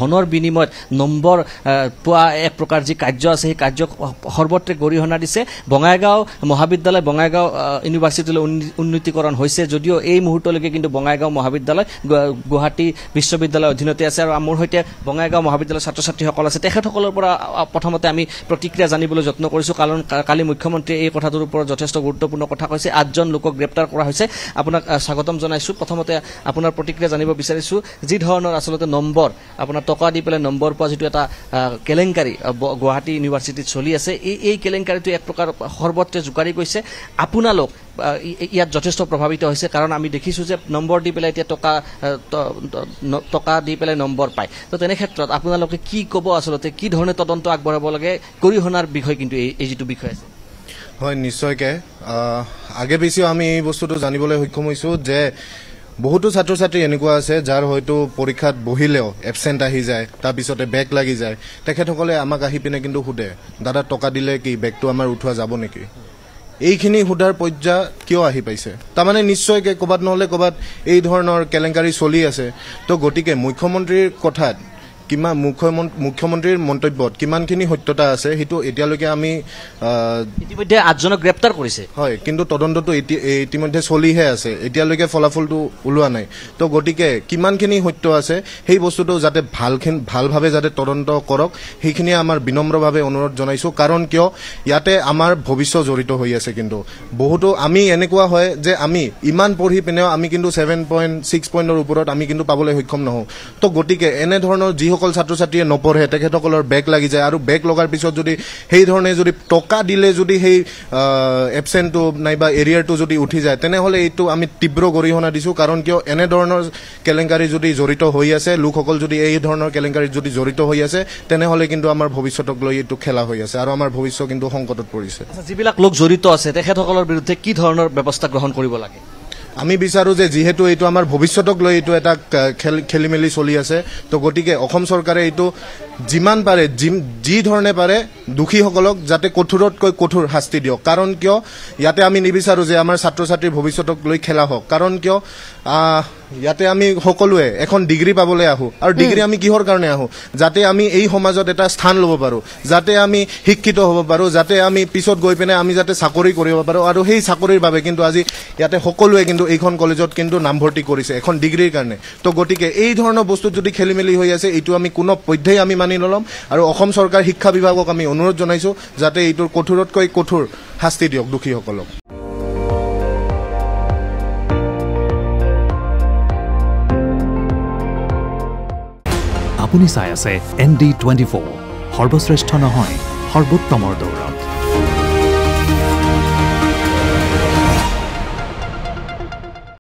ধনৰ বিনিময়ত নম্বৰ পোৱা এক প্ৰকাৰ যি কাৰ্য আছে সেই কাৰ্য সৰ্বত্ৰে গৰিহণা দিছে বঙাইগাঁও মহাবিদ্যালয় বঙাইগাঁও ইউনিভাৰ্চিটিলৈ উন্নীতিকৰণ হৈছে যদিও এই মুহূৰ্তলৈকে কিন্তু বঙাইগাঁও মহাবিদ্যালয় গুৱাহাটী বিশ্ববিদ্যালয়ৰ অধীনতে আছে আৰু মোৰ সৈতে বঙাইগাঁও মহাবিদ্যালয়ৰ ছাত্ৰ ছাত্ৰীসকল আছে তেখেতসকলৰ পৰা প্ৰথমতে আমি প্ৰতিক্ৰিয়া জানিবলৈ যত্ন কৰিছোঁ কাৰণ কালি মুখ্যমন্ত্ৰীয়ে এই কথাটোৰ ওপৰত যথেষ্ট গুৰুত্বপূৰ্ণ কথা কৈছে 8জন লোকক গ্ৰেপ্তাৰ কৰা হৈছে আপোনাক স্বাগতম জনাইছোঁ প্ৰথমতে আপোনাৰ প্ৰতিক্ৰিয়া জানিব বিচাৰিছোঁ যি ধৰণৰ আচলতে নম্বৰ আপোনাৰ টকা দি পেলাই নম্বৰ পোৱা যেটো এটা কেলেংকাৰী গুৱাহাটী ইউনিভাৰ্চিটিত চলি আছে এই কেলেংকাৰীটো এক প্ৰকাৰ সৰ্বত্ৰে জুকাৰি গৈছে আপোনালোক ইয়াত যথেষ্ট প্ৰভাৱিত হৈছে কাৰণ আমি দেখিছোঁ যে নম্বৰ দি পেলাই এতিয়া টকা দি পেলাই নম্বৰ পায় তো তেনে ক্ষেত্ৰত আপোনালোকে কি ক'ব আচলতে কি ধৰণে তদন্ত আগবঢ়াব লাগে গৰিহণাৰ বিষয় কিন্তু এই যেটো বিষয় আছে হয় নিশ্চয়কৈ আগে বেছিও আমি এই বস্তুটো জানিবলৈ সক্ষম হৈছোঁ যে বহুতো ছাত্ৰ ছাত্ৰী এনেকুৱা আছে যাৰ হয়তো পৰীক্ষাত বহিলেও এবসেন্ট আহি যায় তাৰপিছতে বেক লাগি যায় তেখেতসকলে আমাক আহি পিনে কিন্তু সুধে দাদা টকা দিলে কি বেকটো আমাৰ উঠোৱা যাব নেকি এইখিনি সুধাৰ পৰ্যায় কিয় আহি পাইছে তাৰমানে নিশ্চয়কৈ ক'বাত নহলে ক'বাত এই ধৰণৰ কেলেংকাৰী চলি আছে তো গতিকে মুখ্যমন্ত্ৰীৰ কথাত কিমান মুখ্যমন্ত্ৰীৰ মন্তব্যত কিমানখিনি সত্যতা আছে হেতু এতিয়ালৈকে আমি ইতিমধ্যে 8জনক গ্ৰেপ্তাৰ কৰিছে হয় কিন্তু তদন্তটো ইতিমধ্যে চলিহে আছে এতিয়ালৈকে ফলাফলটো ওলোৱা নাই তো গতিকে কিমানখিনি সত্য আছে সেই বস্তুটো যাতে ভালভাৱে যাতে তদন্ত কৰক সেইখিনি আমাৰ বিনম্ৰভাৱে অনুৰোধ জনাইছো কাৰণ কিয় ইয়াতে আমাৰ ভৱিষ্যত জড়িত হৈ আছে কিন্তু বহুতো আমি এনেকুৱা হয় যে আমি ইমান পঢ়ি পিনেও আমি কিন্তু 7.6 পইণ্টৰ ওপৰত আমি কিন্তু পাবলৈ সক্ষম নহওঁ তো গতিকে এনে ধৰণৰ যিসকল ছাত্ৰ ছাত্ৰীয়ে নপঢ়ে তেখেতসকলৰ বেক লাগি যায় আৰু বেক লগাৰ পিছত যদি সেই ধৰণে যদি টকা দিলে যদি সেই এবসেন্টটো নাইবা এৰিয়াৰটো যদি উঠি যায় তেনেহ'লে এইটো আমি তীব্ৰ গৰিহণা দিছোঁ কাৰণ কিয় এনে ধৰণৰ কেলেংকাৰী যদি জড়িত হৈ আছে লোকসকল যদি এই ধৰণৰ কেলেংকাৰীত যদি জড়িত হৈ আছে তেনেহ'লে কিন্তু আমাৰ ভৱিষ্যতক লৈ এইটো খেলা হৈ আছে আৰু আমাৰ ভৱিষ্যত কিন্তু সংকটত পৰিছে যিবিলাক লোক জড়িত আছে তেখেতসকলৰ বিৰুদ্ধে কি ধৰণৰ ব্যৱস্থা গ্ৰহণ কৰিব লাগে আমি বিচাৰো যে যেহেতু এইটো আমাৰ ভৱিষ্যতক লৈ এইটো এটা খেলিমেলি চলি আছে তো গতিকে অসম চৰকাৰে এইটো যিমান পাৰে যি ধৰণে পাৰে দুখীসকলক যাতে কঠোৰতকৈ কঠোৰ শাস্তি দিয়ক কাৰণ কিয় ইয়াতে আমি নিবিচাৰো যে আমাৰ ছাত্ৰ ছাত্ৰীৰ ভৱিষ্যতক লৈ খেলা হওক কাৰণ কিয় ইয়াতে আমি সকলোৱে এখন ডিগ্ৰী পাবলৈ আহো আৰু ডিগ্ৰী আমি কিহৰ কাৰণে আহো যাতে আমি এই সমাজত এটা স্থান ল'ব পাৰো যাতে আমি শিক্ষিত হ'ব পাৰো যাতে আমি পিছত গৈ পিনে আমি যাতে চাকৰি কৰিব পাৰো আৰু সেই চাকৰিৰ বাবে কিন্তু আজি ইয়াতে সকলোৱে কিন্তু এইখন কলেজত কিন্তু নামভৰ্তি কৰিছে এখন ডিগ্ৰীৰ কাৰণে তো গতিকে এই ধৰণৰ বস্তু যদি খেলিমেলি হৈ আছে এইটো আমি কোনো পধ্যেই আমি মানি নলম আৰু অসম চৰকাৰ শিক্ষা বিভাগক আমি অনুৰোধ জনাইছো যাতে এইটোৰ কঠোৰতকৈ কঠোৰ শাস্তি দিয়ক দুখীসকলক আপুনি চাই আছে ND24 সৰ্বশ্ৰেষ্ঠ নহয় সৰ্বোত্তমৰ দৌৰ